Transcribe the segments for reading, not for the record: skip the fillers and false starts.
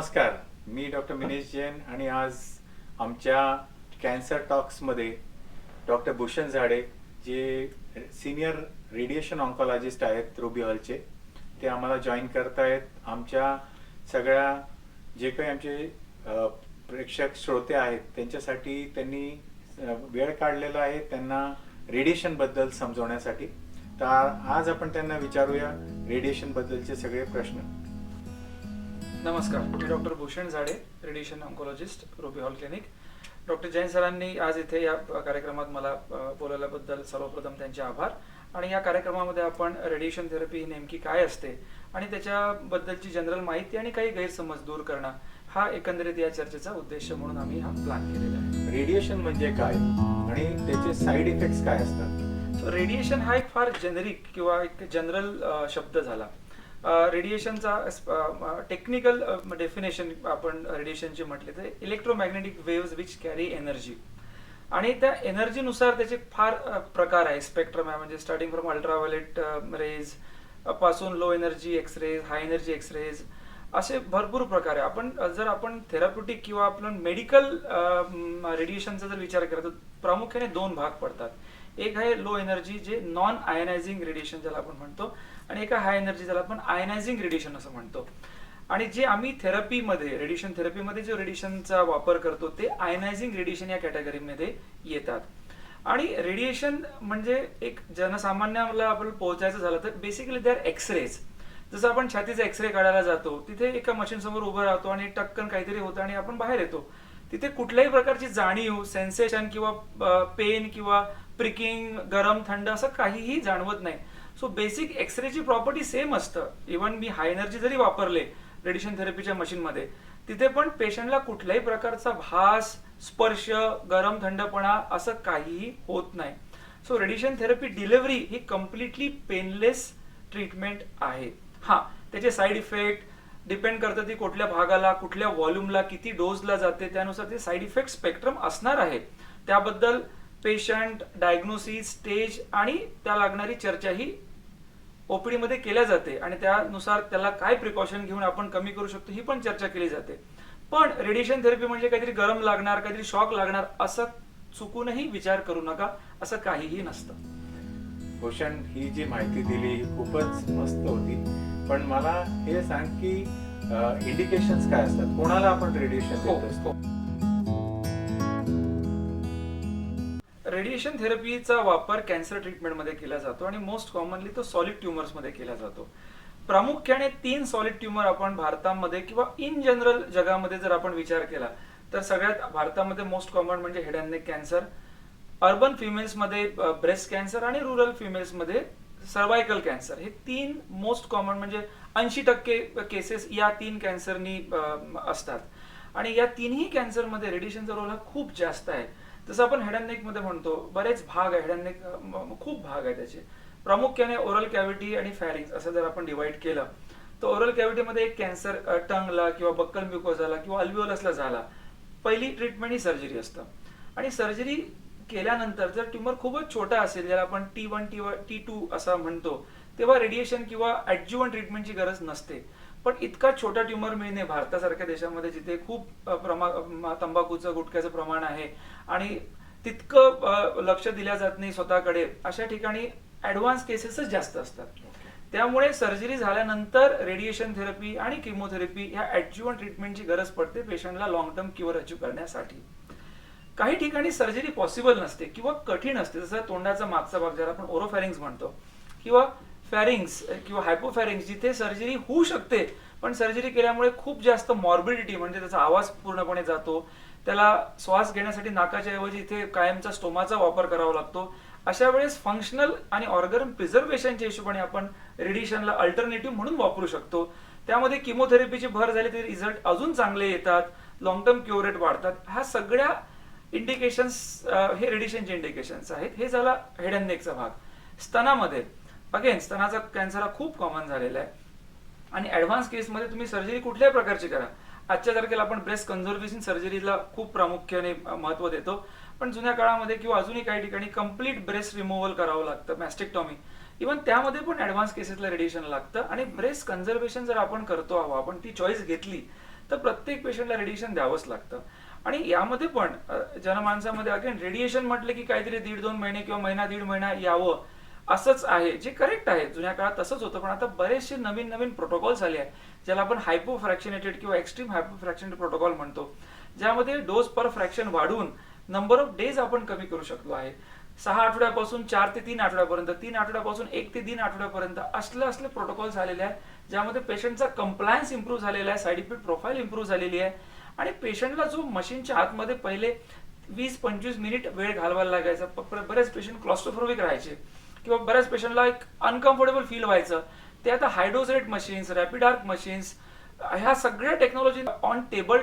नमस्कार, मी डॉक्टर मिनेश जैन आणि आज आमच्या कॅन्सर टॉक्समध्ये डॉक्टर भूषण झाडे जे सिनियर रेडिएशन ऑन्कॉलॉजिस्ट आहेत रुबी हॉलचे, ते आम्हाला जॉईन करत आहेत. आमच्या सगळ्या जे काही आमचे प्रेक्षक श्रोते आहेत त्यांच्यासाठी त्यांनी वेळ काढलेला आहे त्यांना रेडिएशनबद्दल समजवण्यासाठी. तर आज आपण त्यांना विचारूया रेडिएशनबद्दलचे सगळे प्रश्न. नमस्कार, मी डॉक्टर भूषण झाडे, radiation oncologist, ruby hall clinic. Doctor Jain सरांनी आज इथे या कार्यक्रमात मला बोलवल्याबद्दल सर्वप्रथम त्यांचे आभार. आणि या कार्यक्रमामध्ये आपण रेडिएशन थेरपी ही नेमकी काय असते आणि त्याच्याबद्दलची जनरल माहिती आणि काही गैरसमज दूर करणं हा एकंदरीत या चर्चेचा उद्देश म्हणून आम्ही हा प्लॅन केलेला आहे. रेडिएशन म्हणजे काय आणि त्याचे साईड इफेक्ट्स काय असतात? रेडिएशन हा एक फार जेनेरिक किंवा एक जनरल शब्द झाला. रेडिएशनचा टेक्निकल डेफिनेशन आपण रेडिएशनची म्हटले तर electromagnetic waves which carry energy, आणि त्या एनर्जीनुसार त्याचे फार प्रकार आहे. स्पेक्ट्रम आहे, म्हणजे स्टार्टिंग फ्रॉम अल्ट्राव्हायोलेट रेज पासून low energy X rays, high energy X rays, असे भरपूर प्रकार आहे. जर आपण थेराप्युटिक किंवा आपण मेडिकल रेडिएशनचा जर विचार केला तर प्रामुख्याने दोन भाग पडतात. एक आहे लो एनर्जी जे नॉन आयनायझिंग रेडिएशन ज्याला आपण म्हणतो, आणि एक हाय एनर्जी ज्याला आपण आयनायझिंग रेडिएशन असं म्हणतो. आणि जे आम्ही थेरपीमध्ये रेडिएशन थेरपीमध्ये जो रेडिएशनचा वापर करतो ते आयनायझिंग रेडिएशन या कॅटेगरीमध्ये येतात. आणि रेडिएशन म्हणजे एक जनसामान्याला आपल्याला पोहोचायचं झालं तर बेसिकली दे आर एक्सरेज. जसं आपण छातीचा एक्सरे काढायला जातो, तिथे एका मशीन समोर उभं राहतो आणि टक्कन काहीतरी होतं आणि आपण बाहेर येतो. तिथे कुठल्याही प्रकारची जाणीव, सेन्सेशन किंवा पेन किंवा प्रिकिंग, गरम थंड असं काहीही जाणवत नाही. सो बेसिक एक्सरेची प्रॉपर्टी सेम असतं. इव्हन मी हाय एनर्जी जरी वापरले रेडिएशन थेरपीच्या मशीनमध्ये, तिथे पण पेशंटला कुठल्याही प्रकारचा भास, स्पर्श, गरम थंडपणा असं काहीही होत नाही. सो रेडिएशन थेरपी डिलिव्हरी ही कम्प्लिटली पेनलेस ट्रीटमेंट आहे. त्याचे साईड इफेक्ट डिपेंड करतं ती कुठल्या भागाला, कुठल्या व्हॉल्यूमला, किती डोजला जाते, त्यानुसार ते साईड इफेक्ट स्पेक्ट्रम असणार आहे. त्याबद्दल पेशंट, डायग्नोसिस, स्टेज आणि त्या लागणारी चर्चा ही ओपीडी मध्ये केल्या जाते आणि त्यानुसार त्याला काय प्रिकॉशन घेऊन आपण कमी करू शकतो ही पण चर्चा केली जाते. पण रेडिएशन थेरपी म्हणजे काहीतरी गरम लागणार, काहीतरी शॉक लागणार असं चुकूनही विचार करू नका. असं काहीही नसतं. भूषण, ही जी माहिती दिली खूपच मस्त होती, पण मला हे सांग की इंडिकेशन्स काय असतात, कोणाला आपण रेडिएशन देत असतो? रेडिएशन थेरपीचा वापर कॅन्सर ट्रीटमेंटमध्ये केला जातो आणि मोस्ट कॉमनली तो सॉलिड ट्युमर्समध्ये केला जातो. प्रामुख्याने 3 सॉलिड ट्युमर आपण भारतामध्ये किंवा इन जनरल जगामध्ये जर आपण विचार केला तर सगळ्यात भारतामध्ये मोस्ट कॉमन म्हणजे head and neck cancer, urban फिमेल्समध्ये ब्रेस्ट कॅन्सर आणि रुरल फिमेल्समध्ये सर्वायकल कॅन्सर. हे 3 मोस्ट कॉमन म्हणजे 80% केसेस या 3 कॅन्सरनी असतात. आणि या तिन्ही कॅन्सरमध्ये रेडिएशनचा रोल हा खूप जास्त आहे. जसं आपण हेड अँड नेक मध्ये म्हणतो, बरेच भाग आहे हेड अँड नेक, खूप भाग आहे त्याचे. प्रामुख्याने ओरल कॅव्हिटी आणि फॅरिंग्स असं जर आपण डिवाइड केलं तर ओरल कॅव्हिटीमध्ये एक कॅन्सर टंगला किंवा बक्कल म्युकोझाला किंवा अल्व्हिओलसला झाला, पहिली ट्रीटमेंट ही सर्जरी असतं. आणि सर्जरी केल्यानंतर जर ट्युमर खूपच छोटा असेल, ज्याला आपण T1 T2 असं म्हणतो, तेव्हा रेडिएशन किंवा ॲडज्युव्हंट ट्रीटमेंटची गरज नसते. पण इतका छोटा ट्युमर मिळणे भारतासारख्या देशामध्ये जिथे खूप तंबाखूचं, गुटख्याचं प्रमाण आहे आणि तितकं लक्ष दिल्या जात नाही स्वतःकडे, अशा ठिकाणी ऍडव्हान्स केसेसच जास्त असतात. त्यामुळे सर्जरी झाल्यानंतर रेडिएशन थेरपी आणि किमोथेरपी ह्या ॲडज्युव्हंट ट्रीटमेंटची गरज पडते पेशंटला लॉंग टर्म क्युअर अचीव करण्यासाठी. काही ठिकाणी सर्जरी पॉसिबल नसते किंवा कठीण असते, जसं तोंडाचा मागचा भाग ज्याला आपण ओरोफॅरिंग्स म्हणतो किंवा फॅरिंग्स किंवा हायपोफॅरिंग्स, जिथे सर्जरी होऊ शकते पण सर्जरी केल्यामुळे खूप जास्त मॉर्बिडिटी म्हणजे त्याचा आवाज पूर्णपणे जातो, त्याला श्वास घेण्यासाठी नाकाच्या ऐवजी इथे कायमचा स्टोमाचा वापर करावा लागतो. अशा वेळेस फंक्शनल आणि ऑर्गन प्रिझर्वेशनच्या हिशोबाने आपण रेडिएशनला अल्टरनेटिव्ह म्हणून वापरू शकतो. त्यामध्ये किमोथेरपीची भर झाली तरी रिझल्ट अजून चांगले येतात, लॉंग टर्म क्युअर रेट वाढतात. ह्या सगळ्या इंडिकेशन्स हे रेडिएशनचे इंडिकेशन्स आहेत. हे झाला हेड अँड नेकचा भाग. स्तनामध्ये अगेन स्तनाचा कॅन्सर हा खूप कॉमन झालेला आहे आणि ऍडव्हान्स केसमध्ये तुम्ही सर्जरी कुठल्याही प्रकारची करा. आजच्या तारखेला आपण ब्रेस्ट कन्झर्वेशन सर्जरीला खूप प्रामुख्याने महत्व देतो, पण जुन्या काळामध्ये किंवा अजूनही काही ठिकाणी कम्प्लीट ब्रेस्ट रिमूव्हल करावं लागतं, मॅस्टेक्टॉमी. इव्हन त्यामध्ये पण ऍडव्हान्स केसेसला रेडिएशन लागतं. आणि ब्रेस्ट कन्झर्वेशन जर आपण करतो आहोत, आपण ती चॉईस घेतली तर प्रत्येक पेशंटला रेडिएशन द्यावंच लागतं. आणि यामध्ये पण जनमानसामध्ये अगेन रेडिएशन म्हटलं की काहीतरी 1.5-2 महिने किंवा महिना 1.5 महिना यावं असंच आहे, जे करेक्ट आहे. जुन्या काळात तसंच होतं, पण आता बरेचसे नवीन नवीन प्रोटोकॉल्स आले आहेत, ज्याला आपण हायपोफ्रॅक्शनेटेड किंवा एक्स्ट्रीम हायपोफ्रॅक्शनेटेड प्रोटोकॉल म्हणतो, ज्यामध्ये डोस पर फ्रॅक्शन वाढवून नंबर ऑफ डेज आपण कमी करू शकलो आहे. 6 आठवड्यापासून 4 ते 3 आठवड्यापर्यंत, 3 आठवड्यापासून 1 ते 3 आठवड्यापर्यंत असले प्रोटोकॉल्स आलेले आहेत, ज्यामध्ये पेशंटचा कंप्लायन्स इम्प्रूव्ह झालेला आहे, साईड इफेक्ट प्रोफाईल इम्प्रूव्ह झालेली आहे. आणि पेशंटला जो मशीनच्या आतमध्ये पहिले 20-25 मिनिट वेळ घालवायला लागायचा, बरेच पेशंट क्लॉस्ट्रोफोबिक राहायचे किंवा बऱ्याच पेशंटला एक अनकम्फर्टेबल फील व्हायचं, ते आता high dose rate machines, rapid arc machines, ह्या सगळ्या टेक्नॉलॉजी ऑन टेबल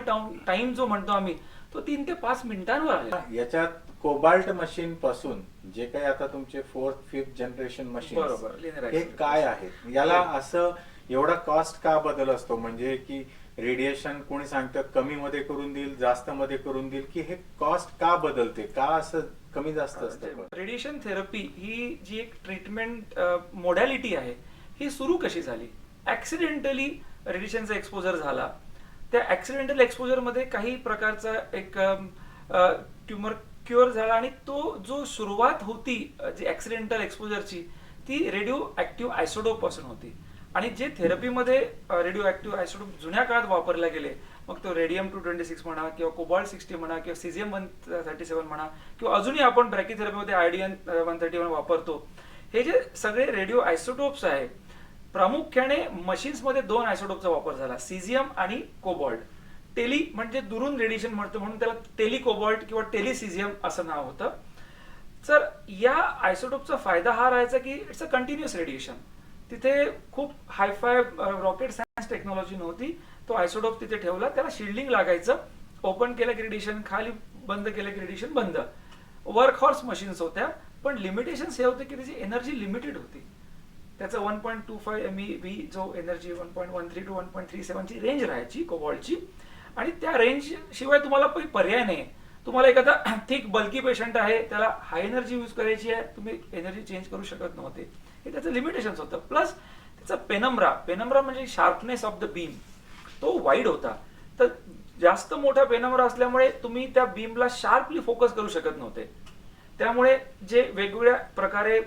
टाइम जो म्हणतो आम्ही, तो 3 ते 5 मिनिटांवर आले. याच्यात कोबाल्ट मशीन पासून जे काही आता तुमचे 4th-5th जनरेशन मशीन, बरोबर, linear हे accelerator. काय आहे? याला असं एवढा कॉस्ट का बदल असतो? म्हणजे की रेडिएशन कोणी सांगतं कमी मध्ये करून देईल, जास्त मध्ये करून देईल, की हे कॉस्ट का बदलते, का असं कमी जास्त असतं? रेडिएशन थेरपी ही जी एक ट्रीटमेंट मोडॅलिटी आहे, ही सुरू कशी झाली? ऍक्सिडेंटली रेडिएशनचा एक्सपोजर झाला. त्या ऍक्सिडेंटल एक्सपोजर मध्ये काही प्रकारचा एक ट्युमर क्युअर झाला, आणि तो जो सुरुवात होती जी ऍक्सिडेंटल एक्सपोजरची, ती रेडिओ ऍक्टिव्ह आयसोटोप पासून होती. आणि जे थेरपीमध्ये रेडिओ ऍक्टिव्ह आयसोटोप जुन्या काळात वापरले गेले, मग तो रेडियम 226 म्हणा किंवा कोबाल्ट 60 म्हणा किंवा सीझियम 137 म्हणा, किंवा अजूनही आपण ब्रॅकीथेरपीमध्ये आयडीएन 131 वापरतो, हे जे सगळे रेडिओ आयसोटोप्स आहे, प्रामुख्याने मशीन्समध्ये 2 आयसोटोपचा वापर झाला, सीझियम आणि कोबाल्ट. टेली म्हणजे दुरून रेडिएशन म्हणतो, म्हणून त्याला टेली कोबाल्ट किंवा टेली सीझियम असं नाव होतं. तर या आयसोटोपचा फायदा हा राहायचा की इट्स अ कंटिन्युअस रेडिएशन. तिथे खूप हायफाय रॉकेट सायन्स टेक्नॉलॉजी नव्हती. तो आयसोटोप तिथे ठेवला, त्याला शिल्डिंग लागायचं, ओपन केलं की रेडिएशन, खाली बंद केलं की रेडिएशन बंद. वर्क हॉर्स मशीन्स होत्या, पण लिमिटेशन्स हे होते की त्याची एनर्जी लिमिटेड होती. त्याचा 1.25 MeV जो एनर्जी 1.13 to 1.37 ची रेंज राहायची कोबाल्टची. आणि त्या रेंज शिवाय तुम्हाला काही पर्याय नाही. तुम्हाला एखादा थिक बल्की पेशंट आहे, त्याला हाय एनर्जी यूज करायची आहे, तुम्ही एनर्जी चेंज करू शकत नव्हते, हे त्याचं लिमिटेशन्स होतं. प्लस त्याचा पेनम्रा म्हणजे शार्पनेस ऑफ द बीम, तो वाईड होता. तर जास्त मोठा पेनम्रा असल्यामुळे तुम्ही त्या बीमला शार्पली फोकस करू शकत नव्हते. त्यामुळे जे वेगवेगळ्या प्रकारे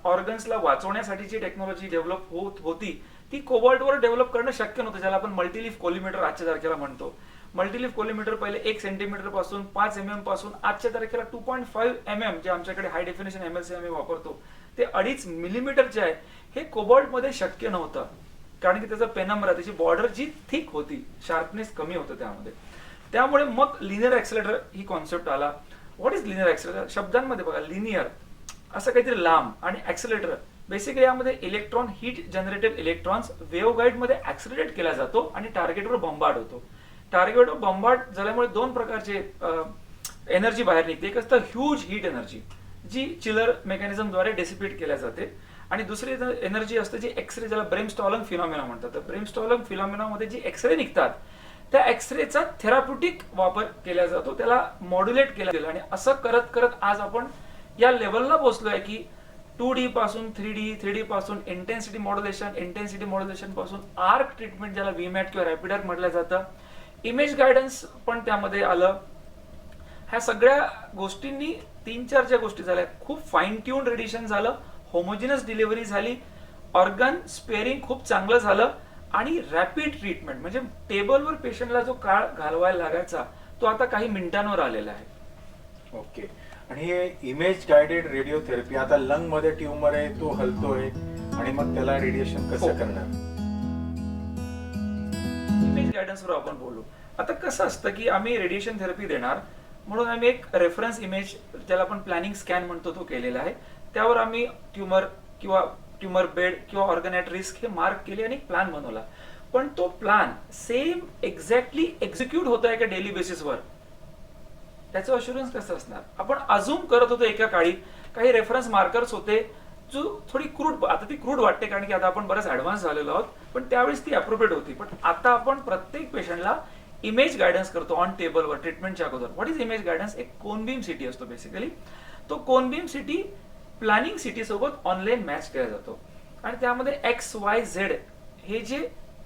ऑर्गन्सला वाचवण्यासाठीची टेक्नॉलॉजी डेव्हलप होत होती, ती कोबाल्टवर डेव्हलप करणं शक्य नव्हतं, ज्याला आपण मल्टीलिफ कोलिमीटर आजच्या तारखेला म्हणतो. मल्टीलिफ कोलिमीटर पहिले 1 सेंटीमीटर पासून 5 mm पासून आजच्या तारखेला 2.5 mm, जे आमच्याकडे हाय डेफिनेशन MLC आम्ही वापरतो, ते 2.5 मिलीमीटरचे आहे. हे कोबाल्टमध्ये शक्य नव्हतं, कारण की त्याचा पेनम्रा, त्याची बॉर्डर जी थिक होती, शार्पनेस कमी होतं त्यामध्ये. त्यामुळे मग लिनियर ऍक्सेलरेटर ही कॉन्सेप्ट आला. What is linear accelerator? शब्दांमध्ये बघा, लिनियर असं काहीतरी लांब, आणि ऍक्सेलरेटर बेसिकली यामध्ये electron, heat generated electrons wave guide मध्ये ऍक्सेलरेट केला जातो आणि टार्गेटवर बॉम्बार्ड होतो. टार्गेटवर बॉम्बार्ड झाल्यामुळे 2 प्रकारचे एनर्जी बाहेर निघते. एक असतं ह्यूज हीट एनर्जी, जी चिलर मेकॅनिझमद्वारे डेसिपेट केल्या जाते, आणि दुसरी एनर्जी असते जी एक्सरे, ज्याला ब्रेमस्टॉलम फिनॉमिना म्हणतात. तर ब्रेमस्टॉलम फिनॉमिनामध्ये जे एक्सरे निघतात, त्या एक्सरेचा थेराप्युटिक वापर केला जातो, त्याला मॉड्युलेट केला गेला. आणि असं करत करत आज आपण या लेवलला पोहोचलोय की 2D पासून 3D पासून इंटेन्सिटी मॉड्युलेशन पासून आर्क ट्रीटमेंट, ज्याला VMAT किंवा रॅपिड आर्क म्हटलं जातं, इमेज गायडन्स पण त्यामध्ये आलं. ह्या सगळ्या गोष्टींनी 3-4 ज्या गोष्टी झाल्या, खूप फाईन ट्यून रेडिएशन झालं, होमोजिनस डिलिव्हरी झाली, ऑर्गन स्पेअरिंग खूप चांगलं झालं, आणि रॅपिड ट्रीटमेंट म्हणजे टेबलवर पेशंटला जो काळ घालवायला लागायचा, तो आता काही मिनिटांवर आलेला आहे. ओके. आणि हे इमेज गायडेड रेडिओथेरपी, आता लंग मध्ये ट्यूमर आहे, तो हलतोय, आणि मग त्याला रेडिएशन कसं करणार? इमेज गायडन्सवर आपण बोलू. आता कसं असतं की आम्ही रेडिएशन थेरपी देणार, म्हणून आम्ही एक रेफरन्स इमेज, ज्याला आपण प्लॅनिंग स्कॅन म्हणतो, तो केलेला आहे. त्यावर आम्ही ट्यूमर किंवा ट्यूमर बेड किंवा ऑर्गन ॲट रिस्क हे मार्क केले आणि प्लॅन बनवला. पण तो प्लॅन सेम एक्झॅक्टली एक्झिक्यूट होत आहे का डेली बेसिसवर, त्याचं अश्युरन्स कसं असणार? आपण अजून करत होतो एका काळी, काही रेफरन्स मार्कर्स होते, जो थोडी क्रूड, आता ती क्रूड वाटते कारण की आता आपण बरंच ऍडव्हान्स झालेलो आहोत, पण त्यावेळेस ती अप्रोप्रिएट होती. पण आता आपण प्रत्येक पेशंटला इमेज गायडन्स करतो ऑन टेबलवर ट्रीटमेंटच्या अगोदर. What is image guidance? एक कोनबीम सिटी असतो बेसिकली. तो कोनबीम सिटी प्लॅनिंग सिटी सोबत ऑनलाईन मॅच केला जातो, आणि त्यामध्ये XYZ हे जे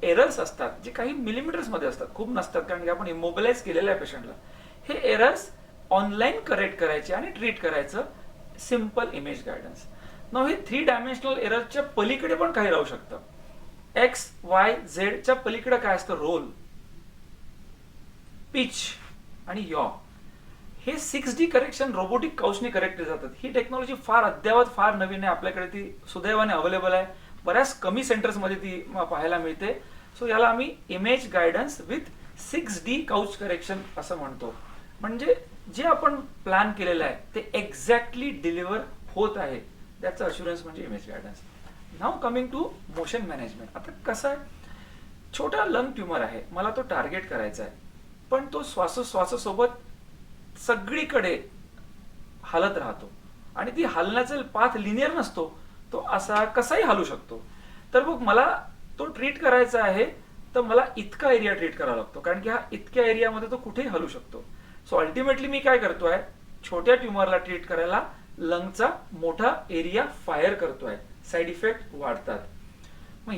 एरर्स असतात जे काही मिलीमीटर्स मध्ये असतात, खूप नसतात, कारण की आपण इमोबिलाइज केलेलं आहे पेशंटला. हे एरर्स ऑनलाईन करेक्ट करायचे आणि ट्रीट करायचं सिम्पल इमेज गायडन्स. नाव हे 3 डायमेन्शनल एररच्या पलीकडे पण काही राहू शकतं. एक्स वाय झेडच्या पलीकडे काय असतं, रोल, पिच आणि यॉ. हे 6D करेक्शन रोबोटिक काउचने करेक्ट केले जातात. ही टेक्नॉलॉजी फार अद्यावत, फार नवीन आहे. आपल्याकडे ती सुदैवाने अवेलेबल आहे. बऱ्याच कमी सेंटर्स मध्ये ती पाहायला मिळते. सो याला आम्ही image guidance with 6D couch correction असं म्हणतो. म्हणजे जे आपण प्लॅन केलेलं आहे ते एक्झॅक्टली डिलिव्हर होत आहे, त्याचं अश्युरन्स म्हणजे image guidance. Now coming to motion management. आता कसं आहे, छोटा लंग ट्युमर आहे, मला तो टार्गेट करायचा आहे, पण तो श्वासोश्वासासोबत सगळीकडे हालत राहतो आणि ती हलण्याचा पाथ लिनियर नसतो, तो असा कसाही हालू शकतो. तर मग मला तो ट्रीट करायचा आहे, तर मला इतका एरिया ट्रीट करावा लागतो, कारण की हा इतक्या एरियामध्ये तो कुठेही हलू शकतो. सो अल्टिमेटली मी काय करतोय, छोट्या ट्युमरला ट्रीट करायला लंगचा मोठा एरिया फायर करतोय, साईड इफेक्ट वाढतात. मग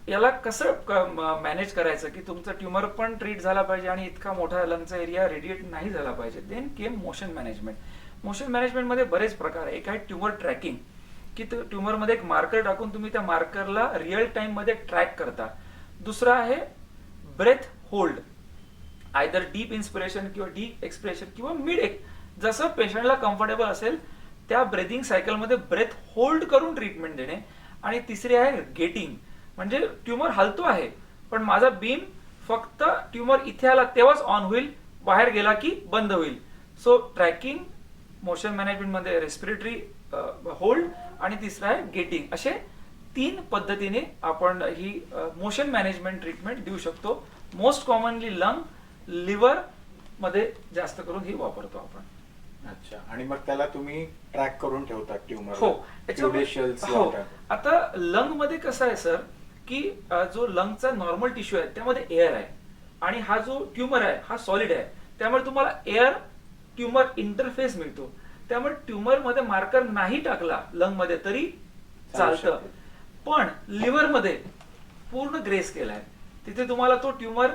याला कसं मॅनेज करायचं की तुमचा ट्युमर पण ट्रीट झाला पाहिजे आणि इतका मोठा लंगचा एरिया रेडिएट नाही झाला पाहिजे. Then came motion management. Motion management मध्ये बरेच प्रकार आहे. एक आहे ट्युमर ट्रॅकिंग, की ट्युमर मध्ये एक मार्कर टाकून तुम्ही त्या मार्करला रिअल टाइम मध्ये ट्रॅक करता. दुसरा आहे breath hold, either deep inspiration किंवा डीप एक्सप्रेशन किंवा मिड जसं पेशंटला कम्फर्टेबल असेल त्या ब्रेथिंग सायकलमध्ये ब्रेथ होल्ड करून ट्रीटमेंट देणे. आणि तिसरी आहे गेटिंग, म्हणजे ट्युमर हलतो आहे पण माझा बीम फक्त ट्युमर इथे आला तेव्हाच ऑन होईल, बाहेर गेला की बंद होईल. सो ट्रॅकिंग, मोशन मॅनेजमेंट मध्ये रेस्पिरेटरी होल्ड आणि तिसरा आहे गेटिंग. असे 3 पद्धतीने आपण ही मोशन मॅनेजमेंट ट्रीटमेंट देऊ शकतो. मोस्ट कॉमनली लंग, लिव्हर मध्ये जास्त करून ही वापरतो आपण. अच्छा. आणि मग त्याला तुम्ही ट्रॅक करून ठेवतात ट्युमर? हो. हो. आता लंग मध्ये कसं आहे सर, की जो लंगचा नॉर्मल टिश्यू आहे त्यामध्ये एअर आहे आणि हा जो ट्युमर आहे हा सॉलिड आहे, त्यामुळे तुम्हाला एअर ट्युमर इंटरफेस मिळतो. त्यामुळे ट्युमर मध्ये मार्कर नाही टाकला लंग मध्ये तरी चालतं. पण लिव्हर मध्ये पूर्ण ग्रेस केलाय, तिथे तुम्हाला तो ट्युमर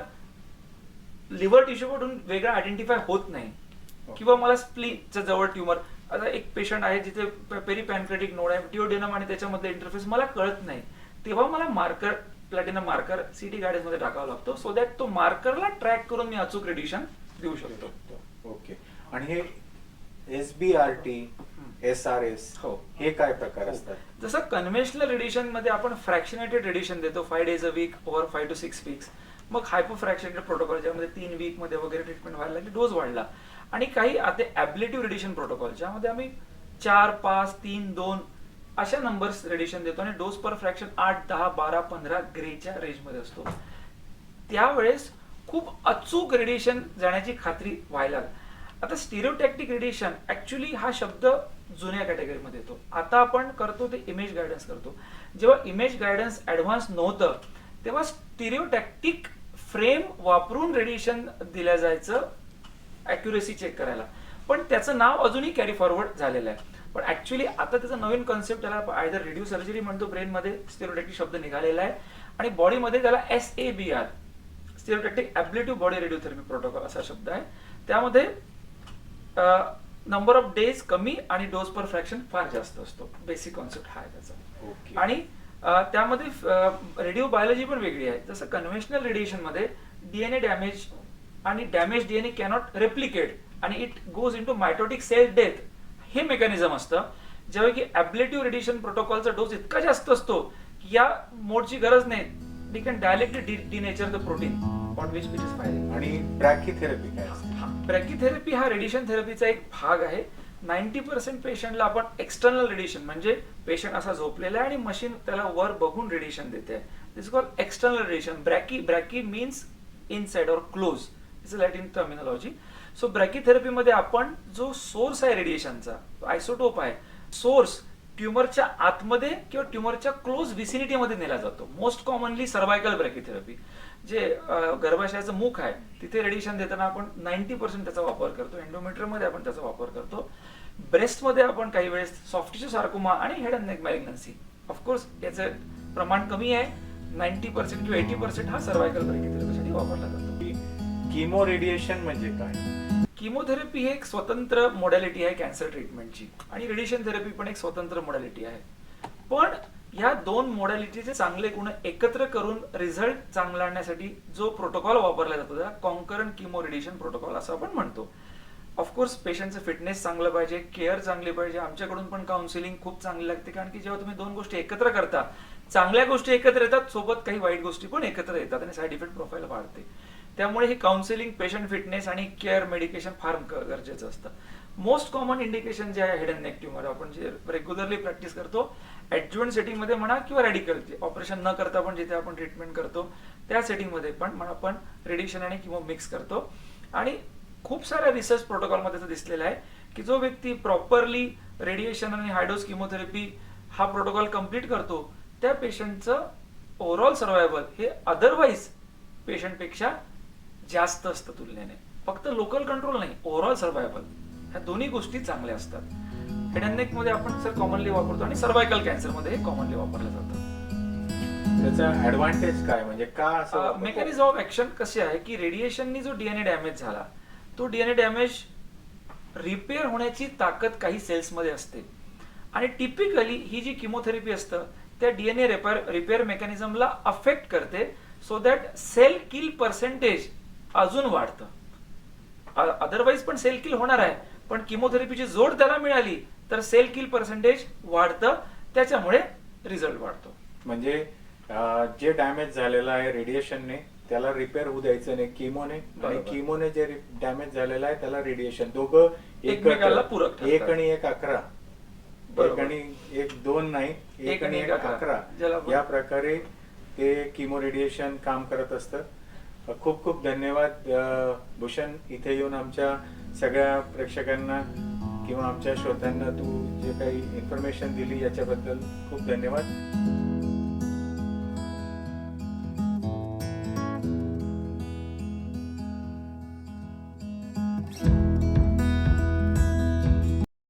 लिव्हर टिश्यू कडून वेगळा आयडेंटिफाय होत नाही. किंवा मला स्प्लीनच्या जवळ ट्युमर, आता एक पेशंट आहे जिथे पेरिपॅनक्रेटिक नोड आहे, डिओडेनम आणि त्याच्यामधले इंटरफेस मला कळत नाही, तेव्हा मला marker, platinum marker CT guidance मध्ये टाकावा लागतो, सो दॅट तो मार्करला ट्रॅक करून मी अचूक रेडिएशन देऊ शकतो. ओके. आणि हे SBRT, SRS हो, हे काय प्रकार असतात? जसं कन्व्हेन्शनल रेडिएशन मध्ये आपण फ्रॅक्शनेटेड रेडिएशन देतो 5 days a week over 5 to 6 weeks. मग हायपोफ्रॅक्शनेटेड प्रोटोकॉल ज्यामध्ये 3 वीक मध्ये वगैरे ट्रीटमेंट व्हायला लागली, डोस वाढला. आणि काही आता ॲब्लेटिव्ह रेडिएशन प्रोटोकॉल ज्यामध्ये आम्ही 4, 5, 3, 2 अशा नंबर्स रेडिएशन देतो आणि डोस पर फ्रॅक्शन 8, 10, 12, 15 ग्रेच्या रेंजमध्ये असतो. त्यावेळेस खूप अचूक रेडिएशन जाण्याची खात्री व्हायला. आता स्टिरियोटॅक्टिक रेडिएशन ऍक्च्युली हा शब्द जुन्या कॅटेगरीमध्ये येतो. आता आपण करतो ते इमेज गायडन्स करतो. जेव्हा इमेज गायडन्स ऍडव्हान्स नव्हतं तेव्हा स्टिरियोटॅक्टिक फ्रेम वापरून रेडिएशन दिल्या जायचं अॅक्युरेसी चेक करायला, पण त्याचं नाव अजूनही कॅरी फॉरवर्ड झालेलं आहे. पण ऍक्च्युली आता त्याचा नवीन कॉन्सेप्ट त्याला आयदर रेडिओ सर्जरी म्हणतो, ब्रेन मध्ये स्टिरियोटॅक्टिक शब्द निघालेला आहे, आणि बॉडीमध्ये त्याला SABR, स्टिरियोटॅक्टिक ॲब्लेटिव्ह बॉडी रेडिओथेरपी प्रोटोकॉल असा शब्द आहे. त्यामध्ये नंबर ऑफ डेज कमी आणि डोस पर फ्रॅक्शन फार जास्त असतो. बेसिक कॉन्सेप्ट हा आहे त्याचा. आणि त्यामध्ये रेडिओ बायोलॉजी पण वेगळी आहे. जसं कन्व्हेन्शनल रेडिएशन मध्ये DNA डॅमेज आणि डॅमेज DNA कॅनॉट रेप्लिकेट आणि it goes into mitotic cell death हे मेकॅनिझम असतं. जेव्हा की ॲब्लेटिव्ह रेडिएशन प्रोटोकॉलचा डोस इतका जास्त असतो की या मोडची गरज नाही. We can directly denature the protein on which it is firing. आणि ब्रॅकीथेरपी काय असते? ब्रॅकीथेरपी हा रेडिएशन थेरपीचा एक भाग आहे. 90% पेशंटला आपण एक्सटर्नल रेडिएशन, म्हणजे पेशंट असा झोपलेला आहे आणि मशीन त्याला वर बघून रेडिएशन देते, this is called external radiation. Brachy means inside or close, it's a Latin terminology. So ब्रॅकीथेरपीमध्ये आपण जो सोर्स आहे रेडिएशनचा, आयसोटोप आहे, सोर्स ट्युमरच्या आतमध्ये किंवा ट्युमरच्या क्लोज विसिनिटीमध्ये नेला जातो. मोस्ट कॉमनली सर्वायकल ब्रॅकीथेरपी, जे गर्भाशयाचं मुख आहे तिथे रेडिएशन देताना आपण 90% त्याचा वापर करतो. एंडोमेट्रियममध्ये आपण त्याचा वापर करतो. ब्रेस्टमध्ये आपण काही वेळेस सॉफ्ट टिश्यू सार्कोमा आणि हेड अँड नेक मॅलिग्नन्सी, ऑफकोर्स याचं प्रमाण कमी आहे 90% किंवा 80% हा सर्व्हायकल ब्रॅकेथेरपीसाठी वापरला जातो. किमो रेडिएशन म्हणजे काय? किमोथेरपी ही एक स्वतंत्र मोडॅलिटी आहे कॅन्सर ट्रीटमेंटची आणि रेडिएशन थेरपी पण एक स्वतंत्र मोडॅलिटी आहे. पण या दोन मोडॅलिटीचे चांगले गुण एकत्र करून रिझल्ट चांगला आणण्यासाठी जो प्रोटोकॉल वापरला जातो त्याला कॉन्करंट किमो रेडिएशन प्रोटोकॉल असं आपण म्हणतो. ऑफकोर्स पेशंटचं फिटनेस चांगलं पाहिजे, केअर चांगली पाहिजे, आमच्याकडून पण काउन्सिलिंग खूप चांगली लागते, कारण की जेव्हा तुम्ही दोन गोष्टी एकत्र करता, चांगल्या गोष्टी एकत्र येतात, सोबत काही वाईट गोष्टी पण एकत्र येतात आणि साईड इफेक्ट प्रोफाईल वाढते. त्यामुळे हे काउन्सिलिंग, पेशंट फिटनेस आणि केअर मेडिकेशन फार गरजेचं असतं. मोस्ट कॉमन इंडिकेशन जे आहे हेड अँड नेक ट्यूमर, आपण जे रेग्युलरली प्रॅक्टिस करतो ऍडज्युएंट सेटिंगमध्ये म्हणा किंवा रॅडिकल ऑपरेशन न करता पण जिथे आपण ट्रीटमेंट करतो त्या सेटिंगमध्ये पण आपण रेडिएशन आणि किमो मिक्स करतो. आणि खूप साऱ्या रिसर्च प्रोटोकॉलमध्ये असं दिसलेलं आहे की जो व्यक्ती प्रॉपरली रेडिएशन आणि हायडोस किमोथेरपी हा प्रोटोकॉल कम्प्लीट करतो त्या पेशंटचं ओव्हरऑल सर्व्हायवल हे अदरवाईज पेशंटपेक्षा जास्त असतं तुलनेने. फक्त लोकल कंट्रोल नाही, ओव्हरऑल सर्व्हायवल ह्या दोन्ही गोष्टी चांगल्या असतात. हेड अँड नेक मध्ये आपण सर कॉमनली वापरतो आणि सर्व्हायकल कॅन्सर मध्ये हे कॉमनली वापरलं जातं. त्याचा ऍडव्हान्टेज काय, म्हणजे का असं? मेकॅनिझम ऑफ ऍक्शन कसे आहे की रेडिएशननी जो डीएनए डॅमेज झाला तो डीएनए डॅमेज रिपेअर होण्याची ताकद काही सेल्समध्ये असते आणि टिपिकली ही जी किमोथेरपी असतं त्या डीएनए रिपेअर मेकॅनिझमला अफेक्ट करते, so that cell kill percentage अजून वाढतं. अदरवाईज पण सेल किल होणार आहे, पण किमोथेरपीची जोड त्याला मिळाली तर सेल किल पर्सेंटेज वाढतं, त्याच्यामुळे रिझल्ट वाढतो. म्हणजे जे डॅमेज झालेलं आहे रेडिएशनने त्याला रिपेअर होऊ द्यायचं नाही किमोने, आणि किमोने जे डॅमेज झालेलं आहे त्याला रेडिएशन, दोघं एकमेकाला पूरक ठरतात. 1 आणि 1 11, 1 आणि 1 2 नाही, 1 आणि 1 11 या प्रकारे ते किमो रेडिएशन काम करत असतं. खूप खूप धन्यवाद भूषण, इथे येऊन आमच्या सगळ्या प्रेक्षकांना किंवा आमच्या श्रोत्यांना तू जे काही इन्फॉर्मेशन दिली याच्याबद्दल खूप धन्यवाद.